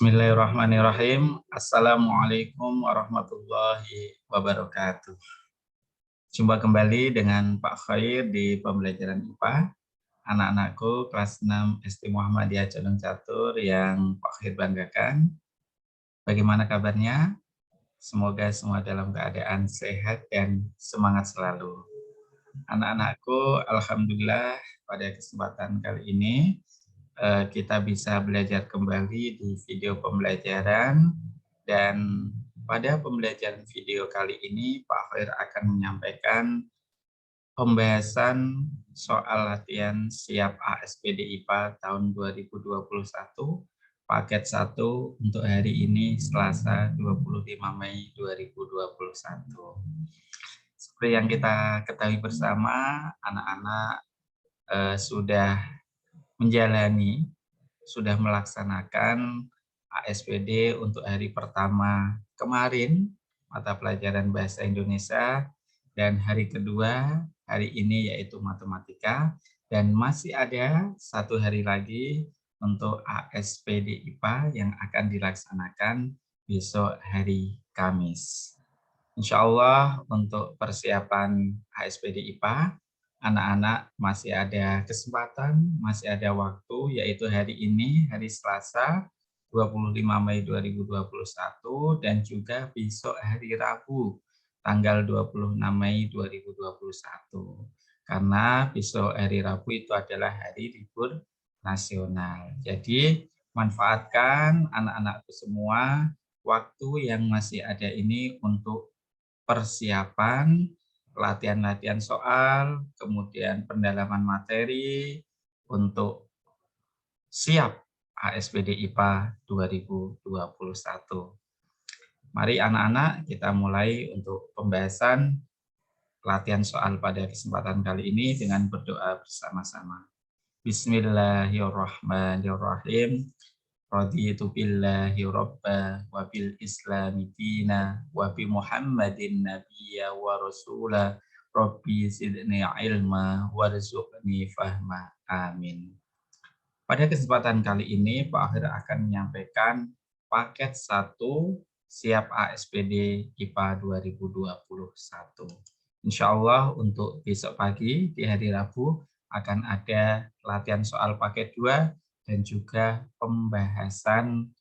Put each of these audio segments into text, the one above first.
Bismillahirrahmanirrahim. Assalamualaikum warahmatullahi wabarakatuh. Jumpa kembali dengan Pak Khair di pembelajaran IPA. Anak-anakku kelas 6 SD Muhammadiyah Condong Catur yang Pak Khair banggakan. Bagaimana kabarnya? Semoga semua dalam keadaan sehat dan semangat selalu. Anak-anakku, alhamdulillah pada kesempatan kali ini kita bisa belajar kembali di video pembelajaran, dan pada pembelajaran video kali ini Pak Khair akan menyampaikan pembahasan soal latihan siap ASPD IPA tahun 2021 paket 1 untuk hari ini Selasa 25 Mei 2021. Seperti yang kita ketahui bersama, anak-anak sudah melaksanakan ASPD untuk hari pertama kemarin, mata pelajaran Bahasa Indonesia, dan hari kedua hari ini yaitu Matematika, dan masih ada 1 hari lagi untuk ASPD IPA yang akan dilaksanakan besok hari Kamis. Insya Allah untuk persiapan ASPD IPA, anak-anak masih ada kesempatan, masih ada waktu, yaitu hari ini, hari Selasa, 25 Mei 2021, dan juga besok hari Rabu, tanggal 26 Mei 2021. Karena besok hari Rabu itu adalah hari libur nasional. Jadi, manfaatkan anak-anakku semua waktu yang masih ada ini untuk persiapan, latihan-latihan soal, kemudian pendalaman materi untuk siap ASPD IPA 2021. Mari anak-anak kita mulai untuk pembahasan latihan soal pada kesempatan kali ini dengan berdoa bersama-sama. Bismillahirrahmanirrahim. Raditu billahi robba wa bil islami dina wa bi Muhammadin nabiyya wa rasula rabbi zidni ilma warzuqni fahma. Amin. Pada kesempatan kali ini Pak Akhir akan menyampaikan paket 1 siap ASPD IPA 2021. Insya Allah untuk besok pagi di hari Rabu akan ada latihan soal paket 2 dan juga pembahasan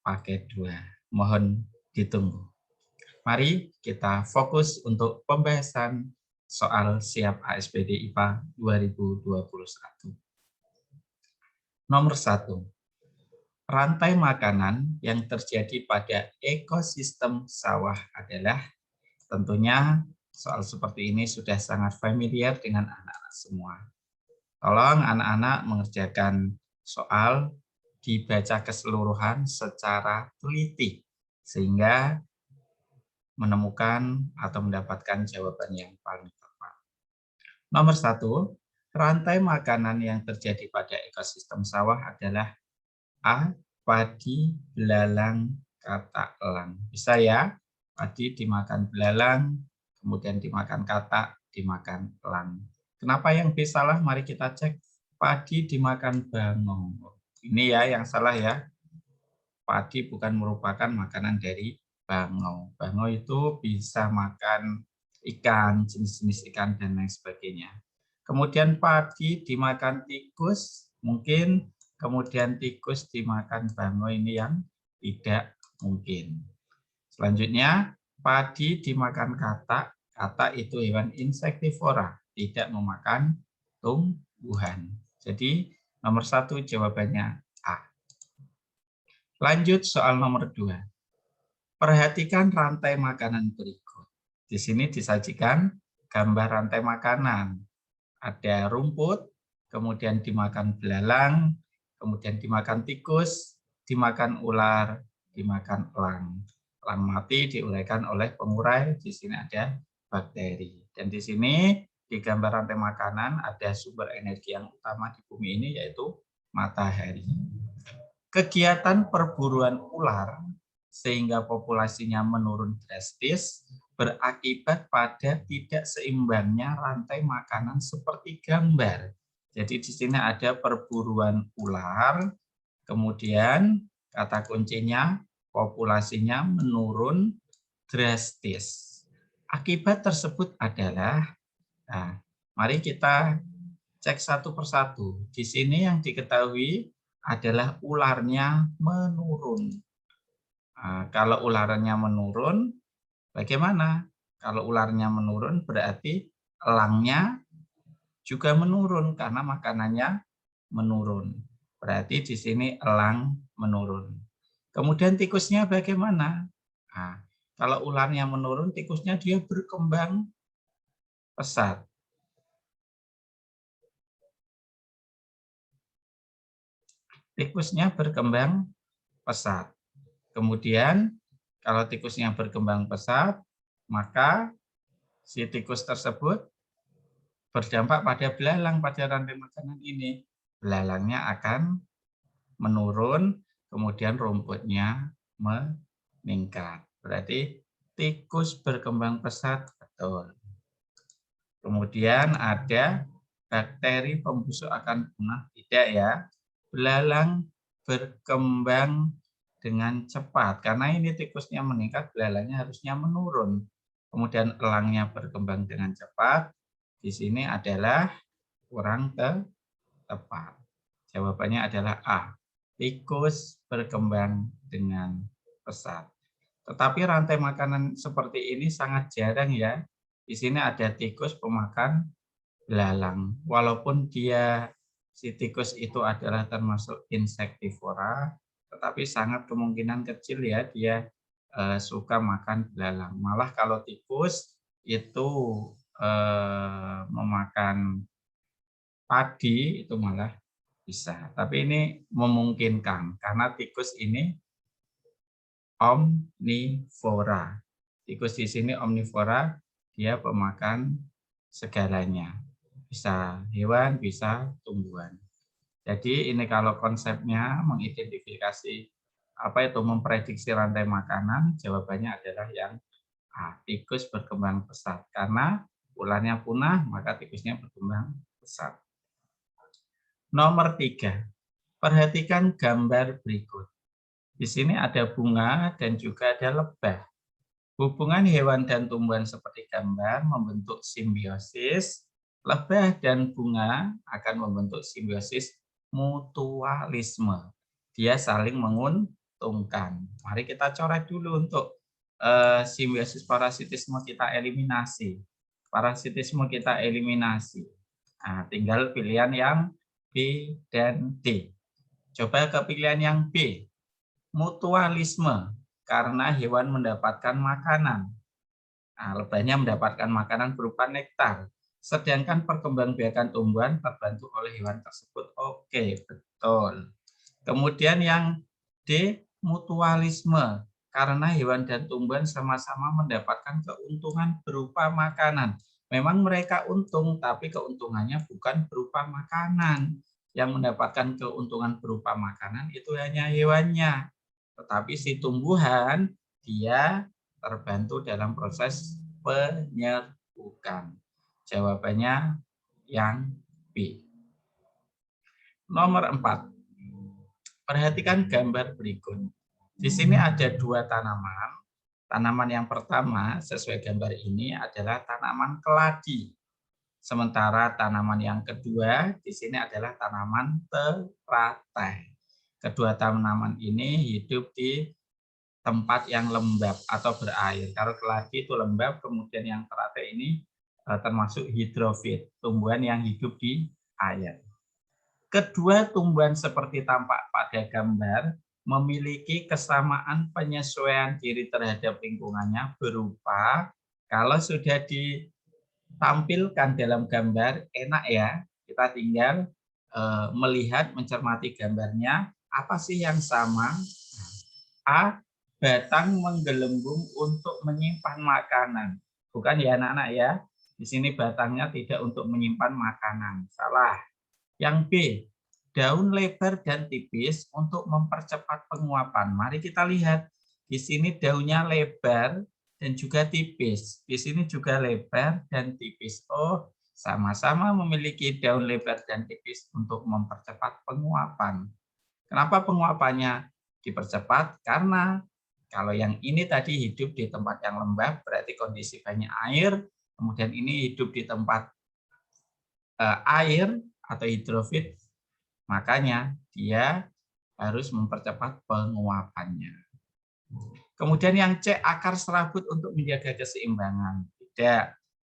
paket 2. Mohon ditunggu. Mari kita fokus untuk pembahasan soal siap ASPD IPA 2021. Nomor 1. Rantai makanan yang terjadi pada ekosistem sawah adalah, tentunya soal seperti ini sudah sangat familiar dengan anak-anak semua. Tolong anak-anak mengerjakan soal dibaca keseluruhan secara teliti sehingga menemukan atau mendapatkan jawaban yang paling tepat. Nomor 1, rantai makanan yang terjadi pada ekosistem sawah adalah A. Padi, belalang, katak, elang. Bisa ya? Padi dimakan belalang, kemudian dimakan katak, dimakan elang. Kenapa yang B salah? Mari kita cek. Padi dimakan bangau. Ini ya yang salah ya. Padi bukan merupakan makanan dari bangau. Bangau itu bisa makan ikan, jenis-jenis ikan, dan lain sebagainya. Kemudian padi dimakan tikus, mungkin. Kemudian tikus dimakan bangau, ini yang tidak mungkin. Selanjutnya, padi dimakan katak. Katak itu hewan insektivora, tidak memakan tumbuhan. Jadi nomor 1 jawabannya A. Lanjut soal nomor 2. Perhatikan rantai makanan berikut. Di sini disajikan gambar rantai makanan. Ada rumput, kemudian dimakan belalang, kemudian dimakan tikus, dimakan ular, dimakan elang. Elang mati diuraikan oleh pengurai, di sini ada bakteri. Dan di sini di gambar rantai makanan ada sumber energi yang utama di bumi ini yaitu matahari. Kegiatan perburuan ular sehingga populasinya menurun drastis berakibat pada tidak seimbangnya rantai makanan seperti gambar. Jadi di sini ada perburuan ular, kemudian Kata kuncinya, populasinya menurun drastis. Akibat tersebut adalah, nah, mari kita cek satu persatu. Di sini yang diketahui adalah ularnya menurun. Nah, kalau ularnya menurun, bagaimana? Kalau ularnya menurun berarti elangnya juga menurun karena makanannya menurun. Berarti di sini elang menurun. Kemudian tikusnya bagaimana? Nah, kalau ularnya menurun, tikusnya dia berkembang pesat. Tikusnya berkembang pesat. Kemudian kalau tikusnya berkembang pesat, maka si tikus tersebut berdampak pada belalang pada rantai makanan ini. Belalangnya akan menurun, kemudian rumputnya meningkat. Berarti tikus berkembang pesat, betul. Kemudian ada bakteri pembusuk akan punah, tidak ya. Belalang berkembang dengan cepat, karena ini tikusnya meningkat, belalangnya harusnya menurun. Kemudian elangnya berkembang dengan cepat, di sini adalah kurang tepat. Jawabannya adalah A. Tikus berkembang dengan pesat. Tetapi rantai makanan seperti ini sangat jarang ya. Di sini ada tikus pemakan belalang. Walaupun si tikus itu adalah termasuk insektivora, tetapi sangat kemungkinan kecil ya dia suka makan belalang. Malah kalau tikus itu memakan padi itu malah bisa. Tapi ini memungkinkan karena tikus ini omnivora. Tikus di sini omnivora, dia pemakan segalanya. Bisa hewan, bisa tumbuhan. Jadi ini kalau konsepnya mengidentifikasi memprediksi rantai makanan, jawabannya adalah yang A. Tikus berkembang pesat. Karena ularnya punah, maka tikusnya berkembang pesat. Nomor 3. Perhatikan gambar berikut. Di sini ada bunga dan juga ada lebah. Hubungan hewan dan tumbuhan seperti gambar membentuk simbiosis. Lebah dan bunga akan membentuk simbiosis mutualisme. Dia saling menguntungkan. Mari kita coret dulu untuk simbiosis parasitisme kita eliminasi. Parasitisme kita eliminasi. Nah, tinggal pilihan yang B dan D. Coba ke pilihan yang B. Mutualisme, karena hewan mendapatkan makanan. Nah, lebahnya mendapatkan makanan berupa nektar. Sedangkan perkembangbiakan tumbuhan terbantu oleh hewan tersebut. Oke, betul. Kemudian yang D, mutualisme, karena hewan dan tumbuhan sama-sama mendapatkan keuntungan berupa makanan. Memang mereka untung, tapi keuntungannya bukan berupa makanan. Yang mendapatkan keuntungan berupa makanan itu hanya hewannya. Tetapi si tumbuhan, dia terbantu dalam proses penyerbukan. Jawabannya yang B. Nomor 4. Perhatikan gambar berikut. Di sini ada dua tanaman. Tanaman yang pertama sesuai gambar ini adalah tanaman keladi. Sementara tanaman yang kedua di sini adalah tanaman teratai. Kedua tanaman ini hidup di tempat yang lembab atau berair. Kalau keladi itu lembab, kemudian yang teratai ini termasuk hidrofit, tumbuhan yang hidup di air. Kedua tumbuhan seperti tampak pada gambar memiliki kesamaan penyesuaian diri terhadap lingkungannya berupa kalau sudah ditampilkan dalam gambar enak ya, kita tinggal melihat mencermati gambarnya apa sih yang sama. A. Batang menggelembung untuk menyimpan makanan. Bukan ya anak-anak ya. Di sini batangnya tidak untuk menyimpan makanan. Salah. Yang B. Daun lebar dan tipis untuk mempercepat penguapan. Mari kita lihat. Di sini daunnya lebar dan juga tipis. Di sini juga lebar dan tipis. Oh, sama-sama memiliki daun lebar dan tipis untuk mempercepat penguapan. Kenapa penguapannya? dipercepat karena kalau yang ini tadi hidup di tempat yang lembab berarti kondisi banyak air, kemudian ini hidup di tempat air atau hidrofit, makanya dia harus mempercepat penguapannya. Kemudian yang C, akar serabut untuk menjaga keseimbangan. Tidak.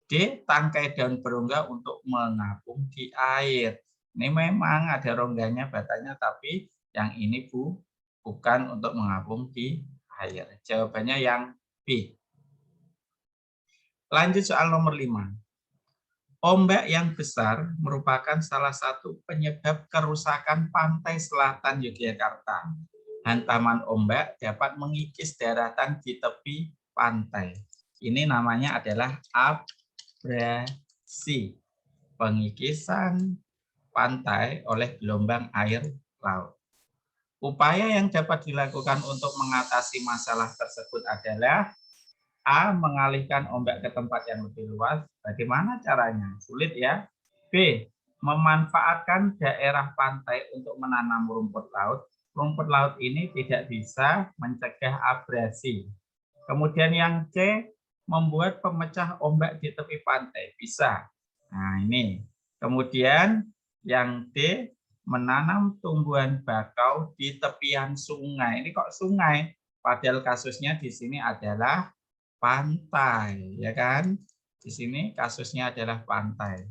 D, tangkai daun berongga untuk mengapung di air. Ini memang ada rongganya batanya, tapi yang ini bukan untuk mengapung di air. Jawabannya yang B. Lanjut soal nomor 5. Ombak yang besar merupakan salah satu penyebab kerusakan pantai selatan Yogyakarta. Hantaman ombak dapat mengikis daratan di tepi pantai. Ini namanya adalah abrasi, pengikisan pantai oleh gelombang air laut. Upaya yang dapat dilakukan untuk mengatasi masalah tersebut adalah A, mengalihkan ombak ke tempat yang lebih luas. Bagaimana caranya? Sulit ya. B, memanfaatkan daerah pantai untuk menanam rumput laut. Rumput laut ini tidak bisa mencegah abrasi. Kemudian yang C, membuat pemecah ombak di tepi pantai. Bisa. Nah ini. Kemudian yang D, menanam tumbuhan bakau di tepian sungai. Ini kok sungai? Padahal kasusnya di sini adalah pantai, ya kan? Di sini kasusnya adalah pantai.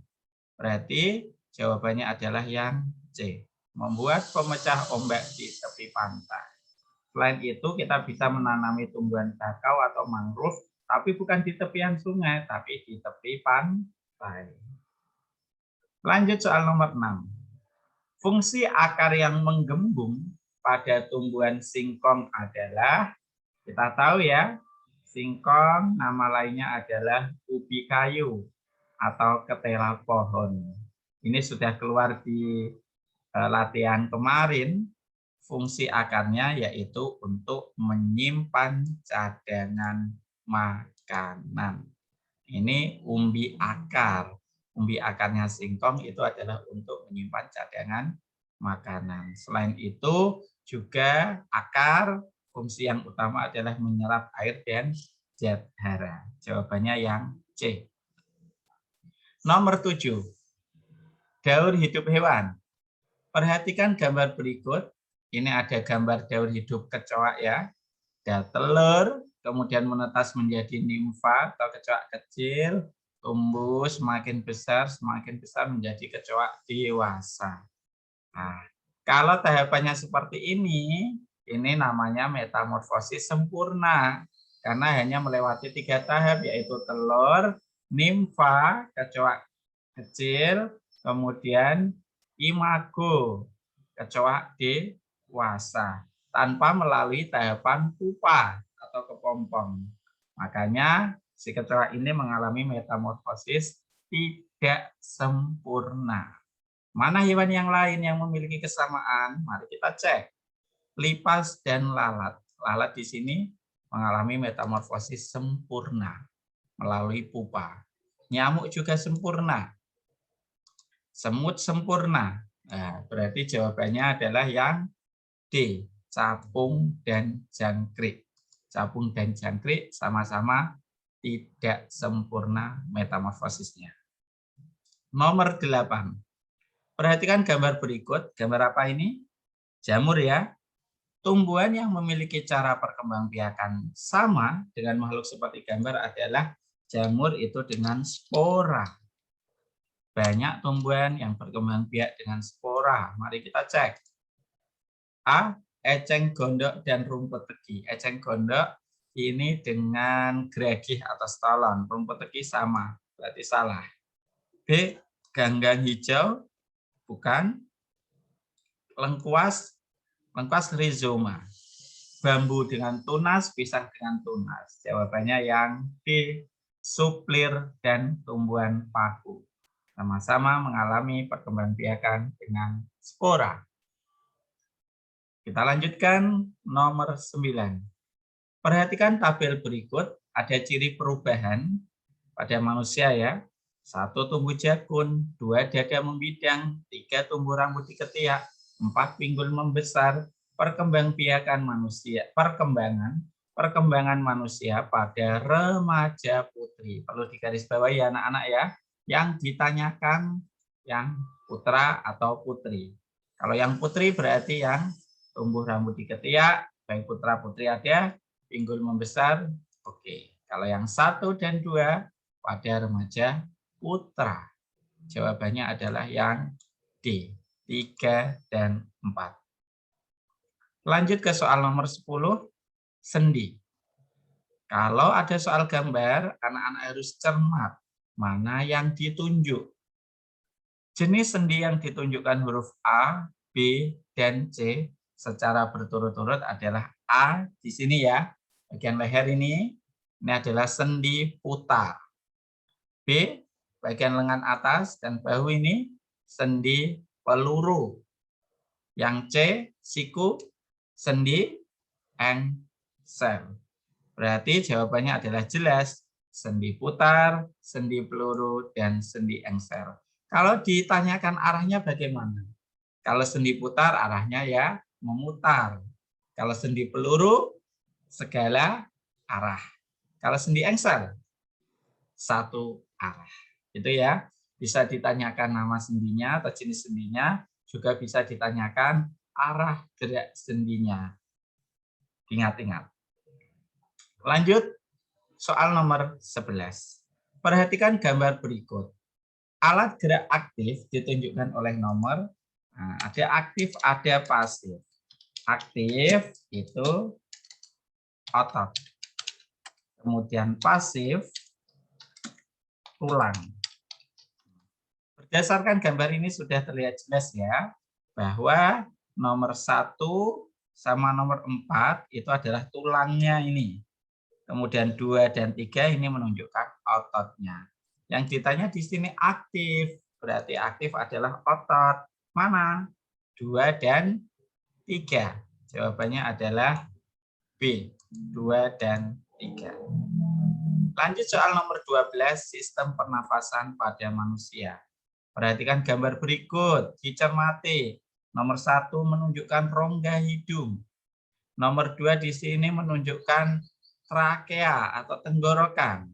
Berarti jawabannya adalah yang C, membuat pemecah ombak di tepi pantai. Selain itu, kita bisa menanami tumbuhan bakau atau mangrove, tapi bukan di tepian sungai, tapi di tepi pantai. Lanjut soal nomor 6. Fungsi akar yang menggembung pada tumbuhan singkong adalah, kita tahu ya, singkong nama lainnya adalah ubi kayu atau ketela pohon. Ini sudah keluar di latihan kemarin. Fungsi akarnya yaitu untuk menyimpan cadangan makanan. Ini umbi akar. Umbi akarnya singkong itu adalah untuk menyimpan cadangan makanan. Selain itu juga akar fungsi yang utama adalah menyerap air dan zat hara. Jawabannya yang C. Nomor 7. Daur hidup hewan. Perhatikan gambar berikut. Ini ada gambar daur hidup kecoak ya. Ada telur, kemudian menetas menjadi nimfa atau kecoak kecil, tumbuh semakin besar menjadi kecoak dewasa. Nah, kalau tahapannya seperti ini namanya metamorfosis sempurna. Karena hanya melewati 3 tahap, yaitu telur, nimfa, kecoak kecil, kemudian imago, kecoak dewasa, tanpa melalui tahapan pupa atau kepompong. Makanya si kecoak ini mengalami metamorfosis tidak sempurna. Mana hewan yang lain yang memiliki kesamaan? Mari kita cek. Lipas dan lalat. Lalat di sini mengalami metamorfosis sempurna melalui pupa. Nyamuk juga sempurna. Semut sempurna. Nah, berarti jawabannya adalah yang D, capung dan jangkrik. Capung dan jangkrik sama-sama tidak sempurna metamorfosisnya. Nomor 8. Perhatikan gambar berikut. Gambar apa ini? Jamur ya. Tumbuhan yang memiliki cara perkembangbiakan sama dengan makhluk seperti gambar adalah jamur itu dengan spora. Banyak tumbuhan yang berkembang biak dengan spora. Mari kita cek. A, eceng gondok dan rumput tegi. Eceng gondok ini dengan geragih atau stolon. Rumput tegi sama, berarti salah. B, ganggang hijau, bukan. Lengkuas rhizoma. Bambu dengan tunas, pisang dengan tunas. Jawabannya yang D, suplir dan tumbuhan paku. Sama-sama mengalami perkembangbiakan dengan spora. Kita lanjutkan nomor 9. Perhatikan tabel berikut, ada ciri perubahan pada manusia ya. 1 tumbuh jakun, 2 dada membidang, 3 tumbuh rambut di ketiak, 4 pinggul membesar, perkembangbiakan manusia, perkembangan manusia pada remaja putri. Perlu digarisbawahi ya anak-anak ya, yang ditanyakan yang putra atau putri. Kalau yang putri berarti yang tumbuh rambut di ketiak, baik putra putri ada, pinggul membesar. Oke. Kalau yang 1 dan 2 pada remaja putra. Jawabannya adalah yang D, 3 dan 4. Lanjut ke soal nomor 10, sendi. Kalau ada soal gambar, anak-anak harus cermat mana yang ditunjuk. Jenis sendi yang ditunjukkan huruf A, B, dan C secara berturut-turut adalah A di sini ya, bagian leher ini adalah sendi putar. B, bagian lengan atas dan bahu ini sendi peluru. Yang C, siku, sendi engsel. Berarti jawabannya adalah jelas, sendi putar, sendi peluru, dan sendi engsel. Kalau ditanyakan arahnya bagaimana? Kalau sendi putar arahnya ya memutar. Kalau sendi peluru segala arah. Kalau sendi engsel satu arah. Itu ya. Bisa ditanyakan nama sendinya atau jenis sendinya, juga bisa ditanyakan arah gerak sendinya. Ingat-ingat. Lanjut soal nomor 11. Perhatikan gambar berikut. Alat gerak aktif ditunjukkan oleh nomor, ada aktif, ada pasif. Aktif itu otot. Kemudian pasif tulang. Berdasarkan gambar ini sudah terlihat jelas ya, bahwa nomor 1 sama nomor 4 itu adalah tulangnya ini. Kemudian 2 dan 3 ini menunjukkan ototnya. Yang ditanya di sini aktif, berarti aktif adalah otot. Mana? 2 dan 3. Jawabannya adalah B, 2 dan 3. Lanjut soal nomor 12, sistem pernafasan pada manusia. Perhatikan gambar berikut, dicermati. Nomor 1 menunjukkan rongga hidung. Nomor 2 di sini menunjukkan trakea atau tenggorokan.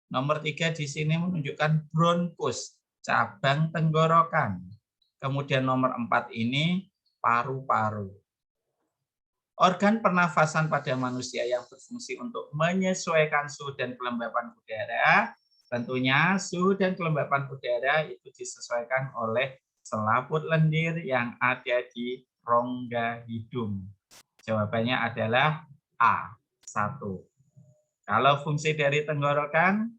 Nomor 3 di sini menunjukkan bronkus, cabang tenggorokan. Kemudian nomor 4 ini paru-paru. Organ pernafasan pada manusia yang berfungsi untuk menyesuaikan suhu dan kelembapan udara, tentunya suhu dan kelembapan udara itu disesuaikan oleh selaput lendir yang ada di rongga hidung. Jawabannya adalah A, 1. Kalau fungsi dari tenggorokan,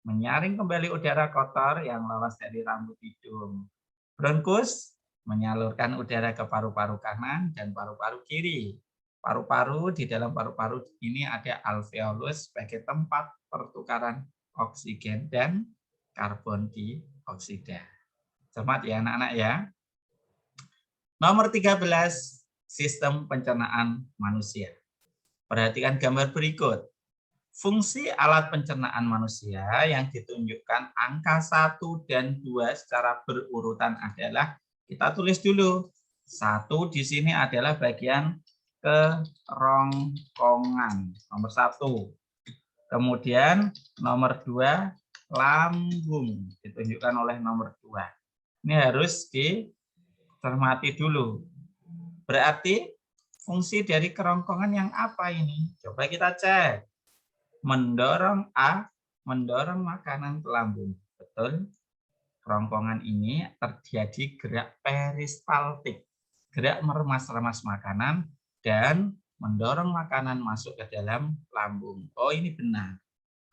menyaring kembali udara kotor yang lolos dari rambut hidung. Bronkus, menyalurkan udara ke paru-paru kanan dan paru-paru kiri. Paru-paru, di dalam paru-paru ini ada alveolus sebagai tempat pertukaran oksigen dan karbon dioksida. Cermat ya anak-anak ya. Nomor 13, sistem pencernaan manusia. Perhatikan gambar berikut. Fungsi alat pencernaan manusia yang ditunjukkan angka 1 dan 2 secara berurutan adalah, kita tulis dulu. 1 di sini adalah bagian kerongkongan, nomor 1. Kemudian nomor 2, lambung, ditunjukkan oleh nomor 2. Ini harus dicermati dulu. Berarti fungsi dari kerongkongan yang apa ini? Coba kita cek. Mendorong A, mendorong makanan ke lambung. Betul. Kerongkongan ini terjadi gerak peristaltik, gerak meremas-remas makanan dan mendorong makanan masuk ke dalam lambung. Oh, ini benar.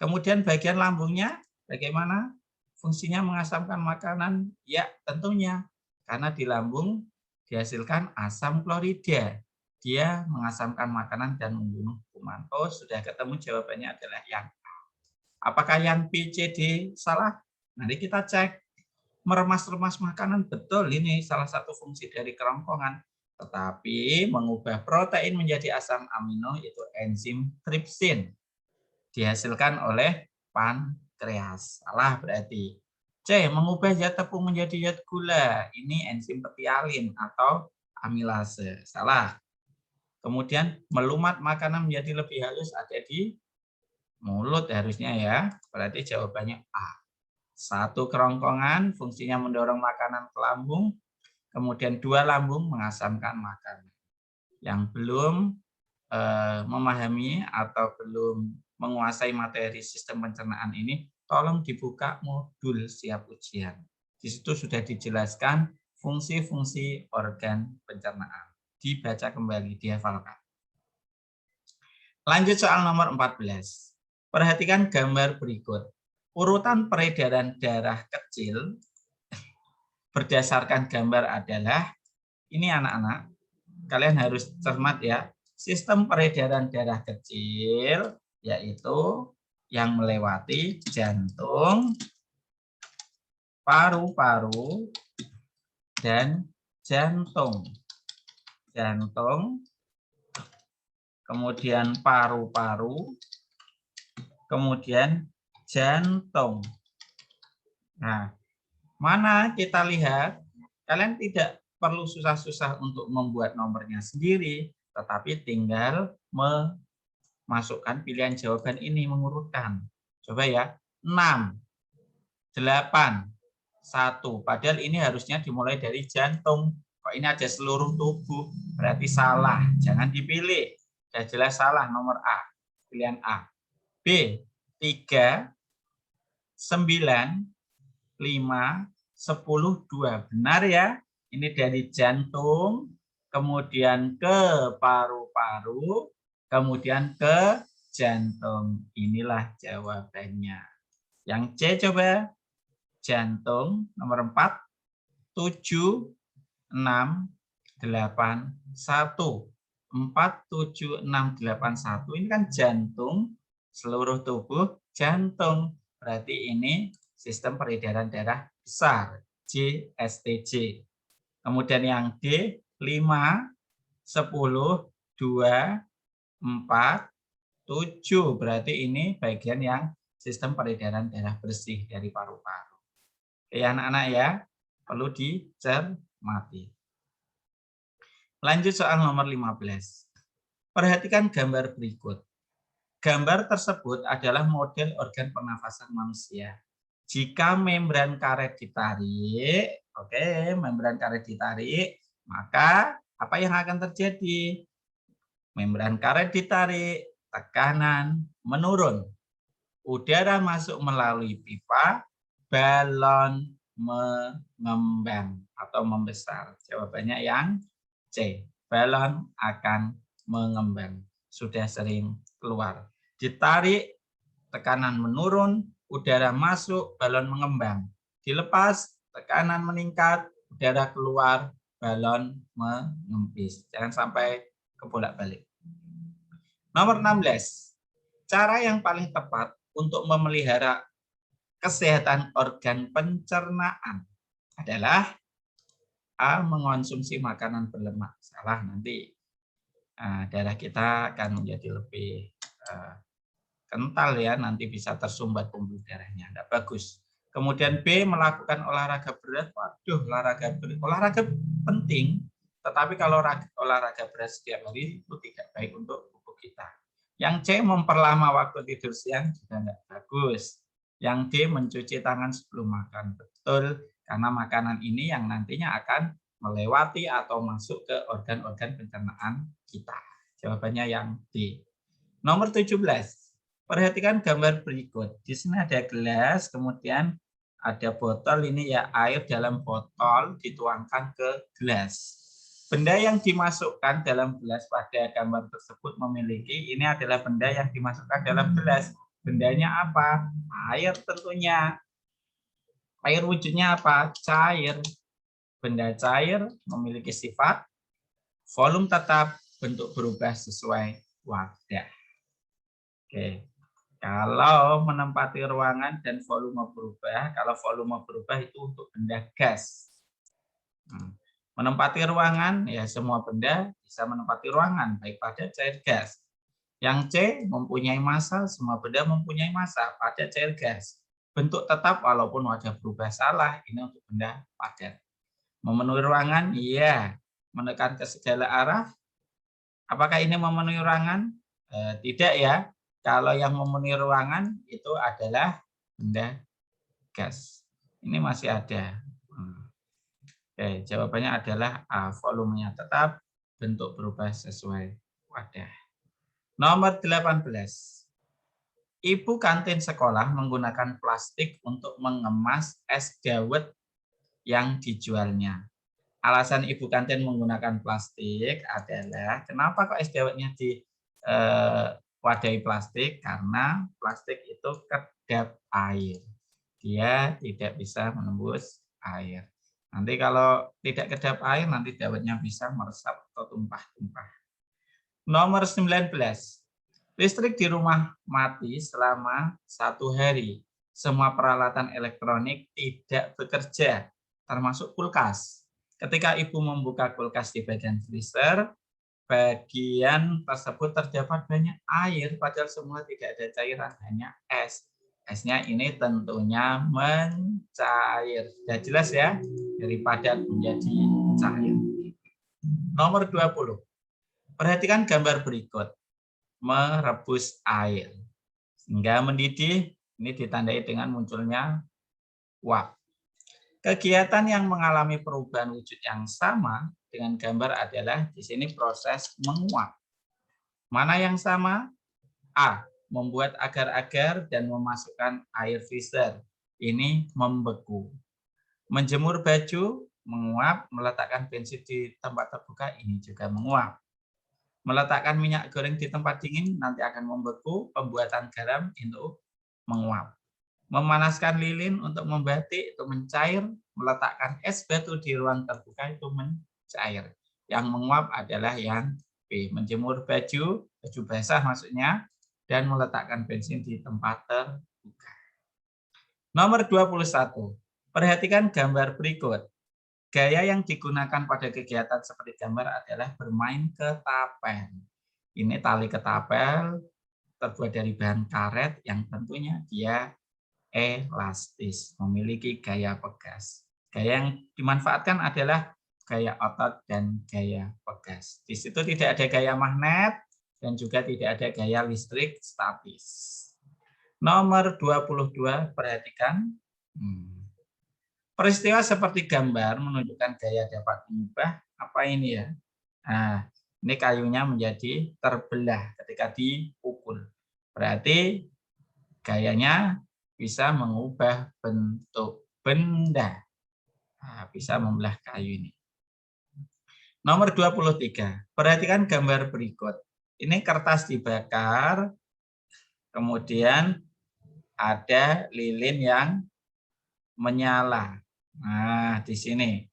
Kemudian bagian lambungnya bagaimana? Fungsinya mengasamkan makanan? Ya, tentunya. Karena di lambung dihasilkan asam klorida. Dia mengasamkan makanan dan membunuh kuman. Oh, sudah ketemu, jawabannya adalah yang A. Apakah yang B, C, D salah? Nanti kita cek. Meremas-remas makanan, betul, ini salah satu fungsi dari kerongkongan. Tetapi mengubah protein menjadi asam amino yaitu enzim tripsin. Dihasilkan oleh pankreas. Salah berarti. C, mengubah zat tepung menjadi zat gula. Ini enzim petialin atau amilase. Salah. Kemudian melumat makanan menjadi lebih halus ada di mulut harusnya ya. Berarti jawabannya A. 1 kerongkongan fungsinya mendorong makanan ke lambung. Kemudian 2 lambung mengasamkan makanan. Yang belum memahami atau belum menguasai materi sistem pencernaan ini, tolong dibuka modul siap ujian. Di situ sudah dijelaskan fungsi-fungsi organ pencernaan. Dibaca kembali, dihafalkan. Lanjut soal nomor 14. Perhatikan gambar berikut. Urutan peredaran darah kecil berdasarkan gambar adalah, ini anak-anak, kalian harus cermat ya. Sistem peredaran darah kecil yaitu yang melewati jantung, paru-paru, dan jantung. Jantung, kemudian paru-paru, kemudian jantung. Nah, mana kita lihat, kalian tidak perlu susah-susah untuk membuat nomornya sendiri, tetapi tinggal memasukkan pilihan jawaban ini, mengurutkan. Coba ya, 6, 8, 1. Padahal ini harusnya dimulai dari jantung. Kok ini ada seluruh tubuh? Berarti salah. Jangan dipilih. Sudah jelas salah nomor A. Pilihan A. B, 3, 9, 5, 10, 2. Benar ya? Ini dari jantung, kemudian ke paru-paru, kemudian ke jantung. Inilah jawabannya. Yang C coba. Jantung nomor 4, 7, 6, 8, 1. 4, 7, 6, 8, 1. Ini kan jantung, seluruh tubuh jantung. Berarti ini sistem peredaran darah besar, JSTJ. Kemudian yang D, 5, 10, 2, 4, 7. Berarti ini bagian yang sistem peredaran darah bersih dari paru-paru. Oke anak-anak ya, perlu dicermati. Lanjut soal nomor 15. Perhatikan gambar berikut. Gambar tersebut adalah model organ pernafasan manusia. Jika membran karet ditarik, membran karet ditarik, maka apa yang akan terjadi? Membran karet ditarik, tekanan menurun. Udara masuk melalui pipa, balon mengembang atau membesar. Jawabannya yang C. Balon akan mengembang. Sudah sering keluar. Ditarik, tekanan menurun, udara masuk, balon mengembang. Dilepas, tekanan meningkat, udara keluar, balon mengempis. Jangan sampai kebolak-balik. Nomor 16. Cara yang paling tepat untuk memelihara kesehatan organ pencernaan adalah A. Mengonsumsi makanan berlemak. Salah, nanti darah kita akan menjadi lebih kental ya, nanti bisa tersumbat pembuluh darahnya, tidak bagus. Kemudian B. Melakukan olahraga berat. Waduh, olahraga penting, tetapi kalau olahraga berat setiap hari itu tidak baik untuk tubuh kita. Yang C. Memperlama waktu tidur siang juga tidak bagus. Yang D. Mencuci tangan sebelum makan. Betul, karena makanan ini yang nantinya akan melewati atau masuk ke organ-organ pencernaan kita. Jawabannya yang D. Nomor 17. Perhatikan gambar berikut. Di sini ada gelas, kemudian ada botol, ini ya air dalam botol dituangkan ke gelas. Benda yang dimasukkan dalam gelas pada gambar tersebut memiliki, ini adalah benda yang dimasukkan dalam gelas. Bendanya apa? Air tentunya. Air wujudnya apa? Cair. Benda cair memiliki sifat volume tetap, bentuk berubah sesuai wadah. Oke. Kalau menempati ruangan dan volume berubah, kalau volume berubah itu untuk benda gas. Menempati ruangan, ya semua benda bisa menempati ruangan, baik padat, cair, gas. Yang C, mempunyai massa, semua benda mempunyai massa, padat, cair, gas. Bentuk tetap walaupun wadah berubah, salah, ini untuk benda padat. Memenuhi ruangan, iya. Menekan ke segala arah, Apakah ini memenuhi ruangan? Tidak ya. Kalau yang memenuhi ruangan itu adalah benda gas. Ini masih ada. Oke, jawabannya adalah A. Volumenya tetap, bentuk berubah sesuai wadah. Nomor 18. Ibu kantin sekolah menggunakan plastik untuk mengemas es dawet yang dijualnya. Alasan ibu kantin menggunakan plastik adalah kenapa kok es dawetnya di wadahi plastik? Karena plastik itu kedap air. Dia tidak bisa menembus air. Nanti kalau tidak kedap air, nanti dawetnya bisa meresap atau tumpah-tumpah. Nomor 19. Listrik di rumah mati selama 1 hari. Semua peralatan elektronik tidak bekerja, termasuk kulkas. Ketika ibu membuka kulkas di bagian freezer, bagian tersebut terdapat banyak air, padahal semua tidak ada cairan, hanya es. Esnya ini tentunya mencair. Sudah jelas ya, dari padat menjadi cair. Nomor 20. Perhatikan gambar berikut. Merebus air hingga mendidih, ini ditandai dengan munculnya uap. Kegiatan yang mengalami perubahan wujud yang sama dengan gambar adalah di sini proses menguap. Mana yang sama? A. Membuat agar-agar dan memasukkan air freezer. Ini membeku. Menjemur baju, menguap. Meletakkan bensin di tempat terbuka, ini juga menguap. Meletakkan minyak goreng di tempat dingin nanti akan membeku. Pembuatan garam itu menguap. Memanaskan lilin untuk membatik itu mencair. Meletakkan es batu di ruang terbuka itu mencair. Yang menguap adalah yang B. Menjemur baju basah maksudnya, dan meletakkan bensin di tempat terbuka. Nomor 21. Perhatikan gambar berikut. Gaya yang digunakan pada kegiatan seperti gambar adalah bermain ketapel. Ini tali ketapel terbuat dari bahan karet yang tentunya dia elastis, memiliki gaya pegas. Gaya yang dimanfaatkan adalah gaya otot dan gaya pegas. Di situ tidak ada gaya magnet dan juga tidak ada gaya listrik statis. Nomor 22, perhatikan. Peristiwa seperti gambar menunjukkan gaya dapat mengubah apa ini ya? Nah, ini kayunya menjadi terbelah ketika dipukul. Berarti gayanya bisa mengubah bentuk benda. Nah, bisa membelah kayu ini. Nomor 23. Perhatikan gambar berikut. Ini kertas dibakar, kemudian ada lilin yang menyala. Nah, di sini.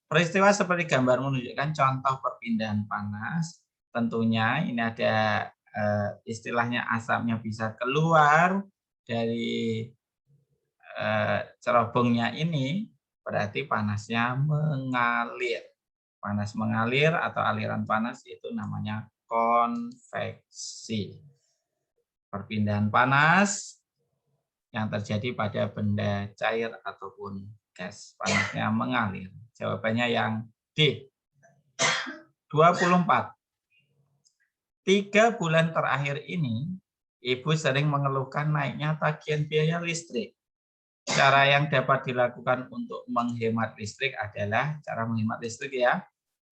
Peristiwa seperti gambar menunjukkan contoh perpindahan panas. Tentunya ini ada istilahnya asapnya bisa keluar dari cerobongnya ini, berarti panasnya mengalir. Panas mengalir atau aliran panas itu namanya konveksi. Perpindahan panas yang terjadi pada benda cair ataupun gas, panasnya mengalir. Jawabannya yang D. 24. 3 bulan terakhir ini, Ibu sering mengeluhkan naiknya tagihan biaya listrik. Cara yang dapat dilakukan untuk menghemat listrik adalah, cara menghemat listrik ya,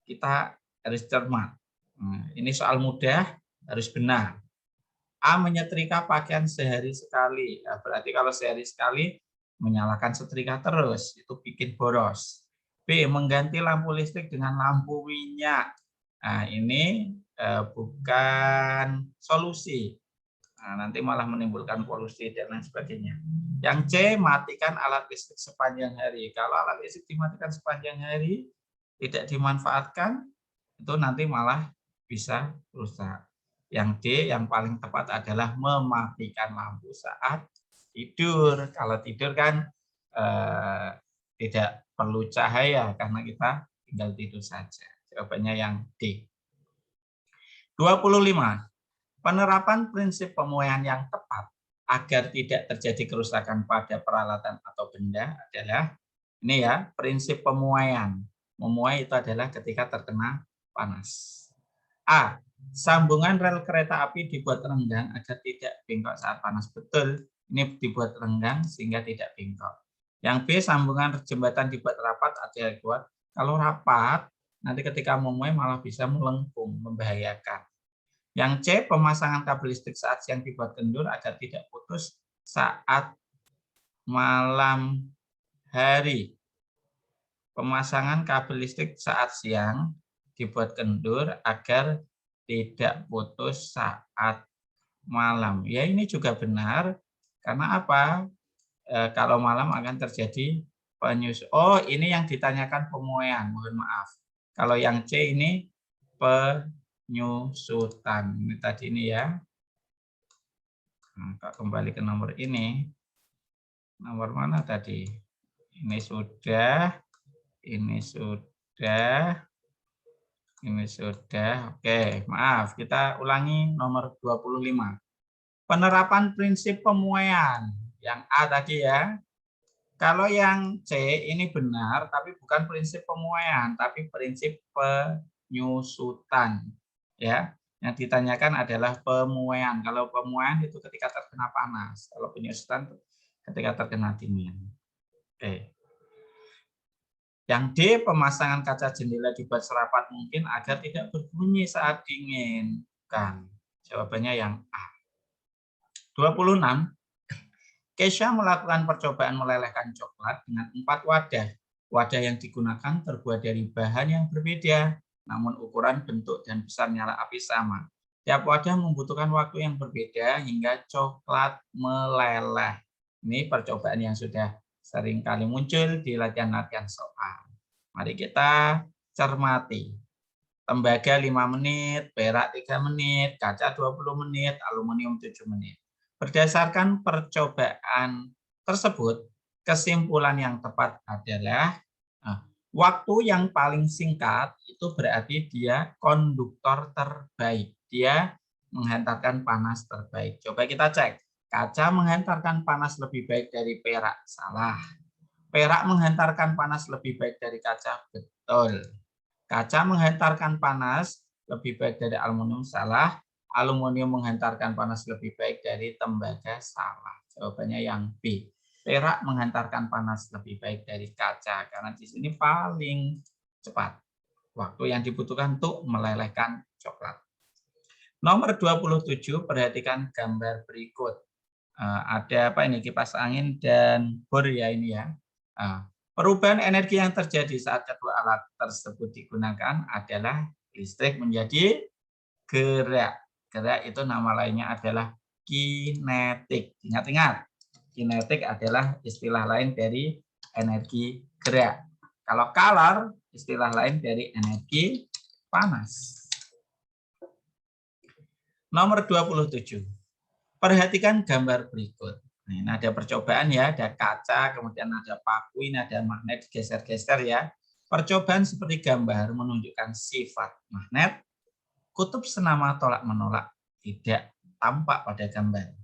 kita harus cermat. Ini soal mudah, harus benar. A. Menyetrika pakaian sehari sekali. Ya, berarti kalau sehari sekali, menyalakan setrika terus, itu bikin boros. B. Mengganti lampu listrik dengan lampu minyak. Nah, ini bukan solusi. Nah, nanti malah menimbulkan polusi dan lain sebagainya. Yang C. Matikan alat listrik sepanjang hari. Kalau alat listrik dimatikan sepanjang hari, tidak dimanfaatkan, itu nanti malah bisa rusak. Yang D, yang paling tepat adalah mematikan lampu saat tidur. Kalau tidur kan tidak perlu cahaya karena kita tinggal tidur saja. Jawabannya yang D. 25. Penerapan prinsip pemuaian yang tepat agar tidak terjadi kerusakan pada peralatan atau benda adalah ini ya, prinsip pemuaian. Memuai itu adalah ketika terkena panas. A. Sambungan rel kereta api dibuat renggang agar tidak bengkok saat panas. Betul, ini dibuat renggang sehingga tidak bengkok. Yang B, sambungan jembatan dibuat rapat agar kuat. Kalau rapat, nanti ketika memuai malah bisa melengkung, membahayakan. Yang C, pemasangan kabel listrik saat siang dibuat kendur agar tidak putus saat malam hari. Pemasangan kabel listrik saat siang dibuat kendur agar tidak putus saat malam. Ya, ini juga benar. Karena apa? Kalau malam akan terjadi penyusutan. Oh, ini yang ditanyakan pemuaian. Mohon maaf. Kalau yang C ini penyusutan. Ini tadi ini ya. Nah, kembali ke nomor ini. Nomor mana tadi? Ini sudah. Ini sudah. Ini sudah. Oke, maaf. Kita ulangi nomor 25. Penerapan prinsip pemuaian. Yang A tadi ya. Kalau yang C ini benar, tapi bukan prinsip pemuaian, tapi prinsip penyusutan. Ya, yang ditanyakan adalah pemuaian. Kalau pemuaian itu ketika terkena panas. Kalau penyusutan ketika terkena dingin. Oke. Yang D, pemasangan kaca jendela dibuat serapat mungkin agar tidak berbunyi saat dingin. Bukan. Jawabannya yang A. 26. Kesha melakukan percobaan melelehkan coklat dengan 4 wadah. Wadah yang digunakan terbuat dari bahan yang berbeda, namun ukuran, bentuk, dan besar nyala api sama. Tiap wadah membutuhkan waktu yang berbeda hingga coklat meleleh. Ini percobaan yang sudah sering kali muncul di latihan-latihan soal. Mari kita cermati. Tembaga 5 menit, perak 3 menit, kaca 20 menit, aluminium 7 menit. Berdasarkan percobaan tersebut, kesimpulan yang tepat adalah waktu yang paling singkat itu berarti dia konduktor terbaik. Dia menghantarkan panas terbaik. Coba kita cek. Kaca menghantarkan panas lebih baik dari perak. Salah. Perak menghantarkan panas lebih baik dari kaca. Betul. Kaca menghantarkan panas lebih baik dari aluminium. Salah. Aluminium menghantarkan panas lebih baik dari tembaga. Salah. Jawabannya yang B. Perak menghantarkan panas lebih baik dari kaca karena di sini paling cepat. Waktu yang dibutuhkan untuk melelehkan coklat. Nomor 27, perhatikan gambar berikut. Ada apa ini? Kipas angin dan bor ya ini ya. Perubahan energi yang terjadi saat kedua alat tersebut digunakan adalah listrik menjadi gerak. Gerak itu nama lainnya adalah kinetik. Ingat-ingat, kinetik adalah istilah lain dari energi gerak. Kalau color, istilah lain dari energi panas. Nomor 27. Perhatikan gambar berikut. Ini ada percobaan ya, ada kaca, kemudian ada paku, ini ada magnet geser-geser ya. Percobaan seperti gambar menunjukkan sifat magnet, kutub senama tolak-menolak tidak tampak pada gambar.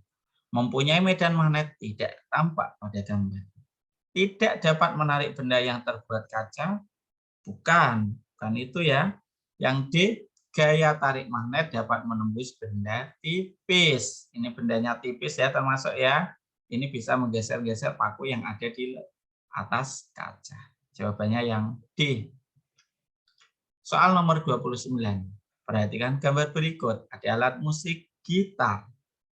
Mempunyai medan magnet tidak tampak pada gambar. Tidak dapat menarik benda yang terbuat kaca, bukan itu ya. Yang D, gaya tarik magnet dapat menembus benda tipis. Ini bendanya tipis ya termasuk ya. Ini bisa menggeser-geser paku yang ada di atas kaca. Jawabannya yang D. Soal nomor 29. Perhatikan gambar berikut. Ada alat musik gitar.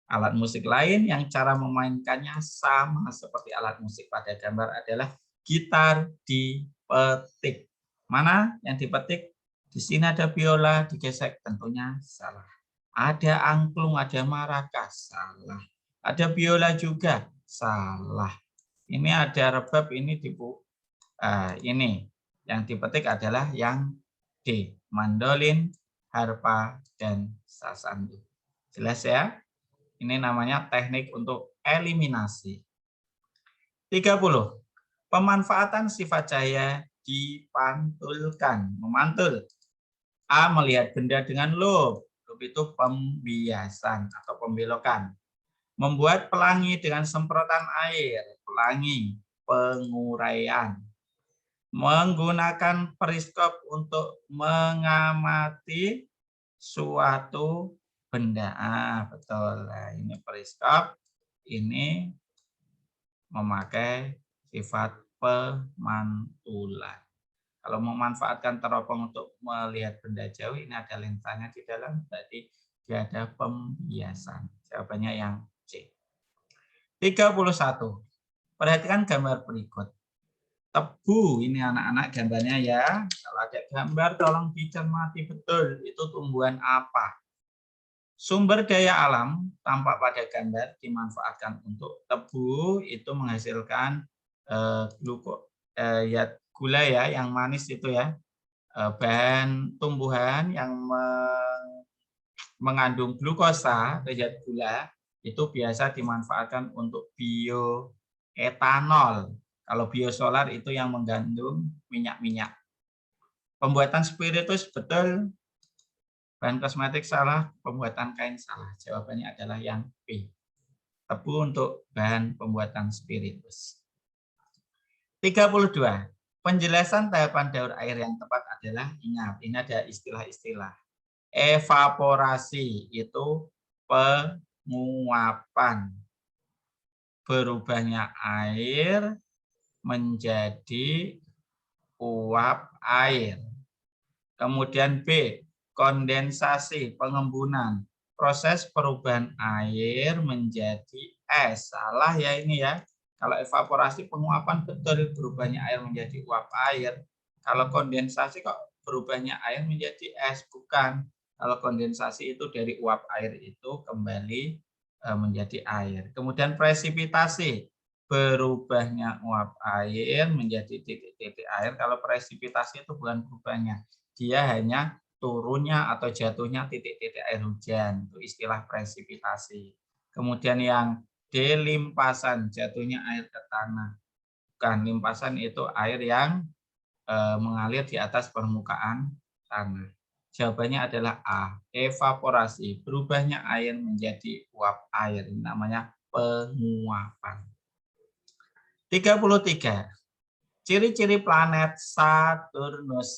Alat musik lain yang cara memainkannya sama seperti alat musik pada gambar adalah gitar dipetik. Mana yang dipetik? Di sini ada biola, digesek, tentunya salah. Ada angklung, ada maracas, salah. Ada biola juga, salah. Ini ada rebab, ini ini yang dipetik adalah yang D, mandolin, harpa, dan sasandu. Jelas ya? Ini namanya teknik untuk eliminasi. 30. Pemanfaatan sifat cahaya dipantulkan. Memantul. A, melihat benda dengan loop. Loop itu pembiasan atau pembelokan. Membuat pelangi dengan semprotan air. Pelangi, penguraian. Menggunakan periskop untuk mengamati suatu benda. Betul. Nah, ini periskop, ini memakai sifat pemantulan. Kalau memanfaatkan teropong untuk melihat benda jauh, ini ada lensanya di dalam, berarti dia ada pembiasan. Jawabannya yang C. 31. Perhatikan gambar berikut. Tebu, ini anak-anak gambarnya ya. Kalau ada gambar tolong dicermati betul, itu tumbuhan apa. Sumber daya alam tampak pada gambar dimanfaatkan untuk tebu, itu menghasilkan gula ya, yang manis itu ya. Bahan tumbuhan yang mengandung glukosa, zat gula, itu biasa dimanfaatkan untuk bioetanol. Kalau biosolar itu yang mengandung minyak-minyak. Pembuatan spiritus betul. Bahan kosmetik salah, pembuatan kain salah. Jawabannya adalah yang B. Tebu untuk bahan pembuatan spiritus. 32. Penjelasan tahapan daur air yang tepat adalah, ingat, ini ada istilah-istilah. Evaporasi itu penguapan. Berubahnya air menjadi uap air. Kemudian B, kondensasi, pengembunan. Proses perubahan air menjadi es. Salah ya ini ya. Kalau evaporasi penguapan betul, berubahnya air menjadi uap air. Kalau kondensasi kok berubahnya air menjadi es? Bukan. Kalau kondensasi itu dari uap air itu kembali menjadi air. Kemudian presipitasi, berubahnya uap air menjadi titik-titik air. Kalau presipitasi itu bukan berubahnya, dia hanya turunnya atau jatuhnya titik-titik air hujan. Itu istilah presipitasi. Kemudian yang D, limpasan, jatuhnya air ke tanah. Bukan, limpasan itu air yang mengalir di atas permukaan tanah. Jawabannya adalah A, evaporasi, berubahnya air menjadi uap air. Ini namanya penguapan. 33. Ciri-ciri planet Saturnus.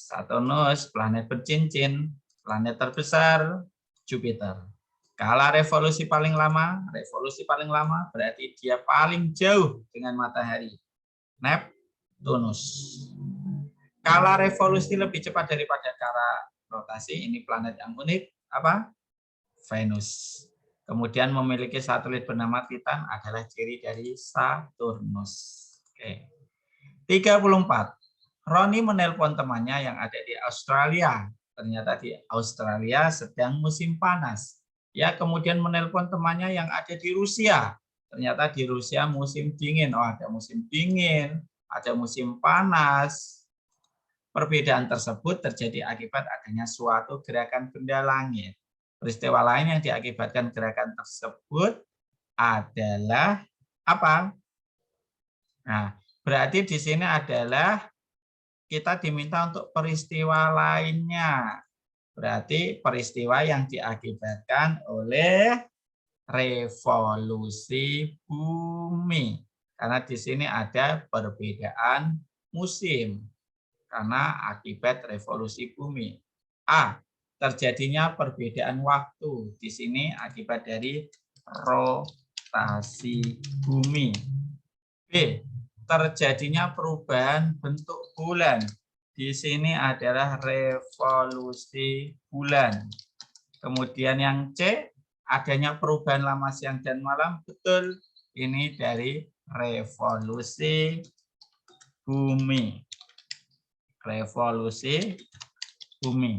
Saturnus, planet bercincin, planet terbesar, Jupiter. Kala revolusi paling lama berarti dia paling jauh dengan matahari. Neptunus. Kala revolusi lebih cepat daripada kala rotasi, ini planet yang unik, apa? Venus. Kemudian memiliki satelit bernama Titan adalah ciri dari Saturnus. Oke. 34. Roni menelpon temannya yang ada di Australia. Ternyata di Australia sedang musim panas. Ya, kemudian menelpon temannya yang ada di Rusia. Ternyata di Rusia musim dingin. Oh, ada musim dingin, ada musim panas. Perbedaan tersebut terjadi akibat adanya suatu gerakan benda langit. Peristiwa lain yang diakibatkan gerakan tersebut adalah apa? Nah, berarti di sini adalah kita diminta untuk peristiwa lainnya. Berarti peristiwa yang diakibatkan oleh revolusi bumi. Karena di sini ada perbedaan musim. Karena akibat revolusi bumi. A, terjadinya perbedaan waktu. Di sini akibat dari rotasi bumi. B, terjadinya perubahan bentuk bulan. Di sini adalah revolusi bulan. Kemudian yang C, adanya perubahan lama siang dan malam. Betul, ini dari revolusi bumi. Revolusi bumi.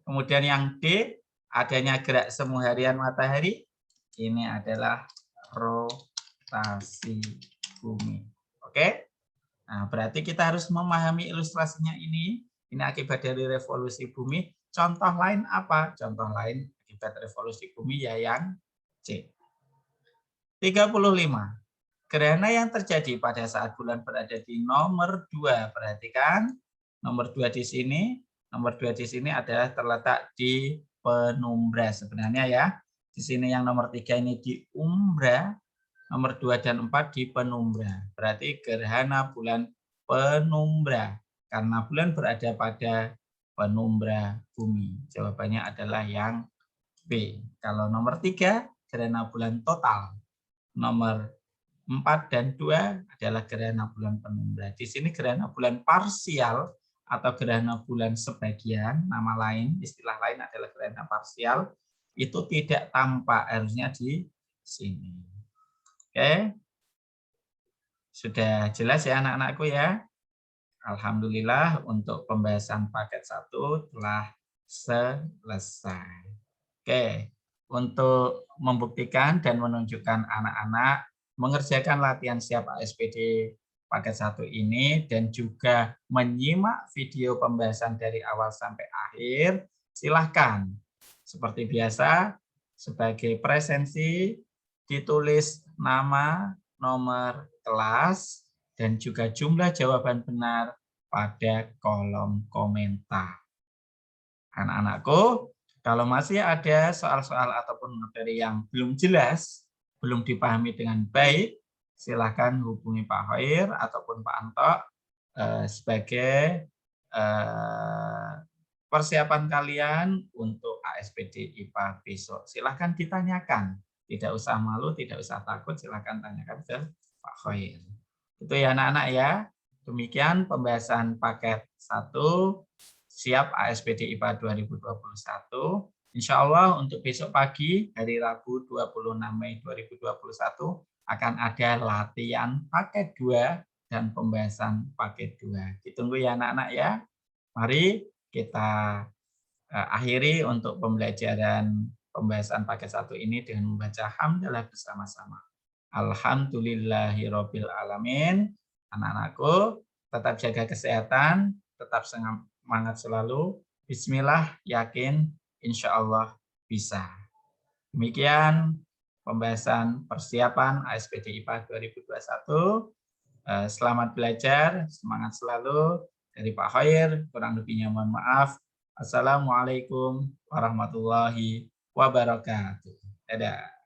Kemudian yang D, adanya gerak semu harian matahari. Ini adalah rotasi bumi. Oke? Nah, berarti kita harus memahami ilustrasinya ini. Ini akibat dari revolusi bumi. Contoh lain apa? Contoh lain akibat revolusi bumi ya yang C. 35. Gerhana yang terjadi pada saat bulan berada di nomor 2. Perhatikan, nomor 2 di sini. Nomor 2 di sini adalah terletak di penumbra sebenarnya ya. Di sini yang nomor 3 ini di umbra, nomor 2 dan 4 di penumbra. Berarti gerhana bulan penumbra. Karena bulan berada pada penumbra bumi. Jawabannya adalah yang B. Kalau nomor 3, gerhana bulan total. Nomor 4 dan 2 adalah gerhana bulan penumbra. Di sini gerhana bulan parsial atau gerhana bulan sebagian, nama lain, istilah lain adalah gerhana parsial, itu tidak tampak, harusnya di sini. Oke, sudah jelas ya anak-anakku ya? Alhamdulillah untuk pembahasan paket 1 telah selesai. Oke, untuk membuktikan dan menunjukkan anak-anak mengerjakan latihan siap ASPD paket 1 ini dan juga menyimak video pembahasan dari awal sampai akhir, silahkan. Seperti biasa, sebagai presensi ditulis nama, nomor kelas, dan juga jumlah jawaban benar pada kolom komentar. Anak-anakku, kalau masih ada soal-soal ataupun materi yang belum jelas, belum dipahami dengan baik, silakan hubungi Pak Hoir ataupun Pak Anto sebagai persiapan kalian untuk ASPD IPA besok. Silakan ditanyakan, tidak usah malu, tidak usah takut, silakan tanyakan ke Pak Hoir. Itu ya anak-anak ya. Demikian pembahasan paket 1 siap ASPD IPA 2021. Insya Allah untuk besok pagi, hari Rabu 26 Mei 2021, akan ada latihan paket 2 dan pembahasan paket 2. Ditunggu ya anak-anak ya. Mari kita akhiri untuk pembelajaran pembahasan paket 1 ini dengan membaca hamdalah bersama-sama. Alhamdulillahirabbil alamin. Anak-anakku, tetap jaga kesehatan, tetap semangat selalu. Bismillah, yakin, insya Allah bisa. Demikian pembahasan persiapan ASPD IPA 2021. Selamat belajar, semangat selalu. Dari Pak Hoir, kurang lebihnya mohon maaf. Assalamualaikum warahmatullahi wabarakatuh. Dadah.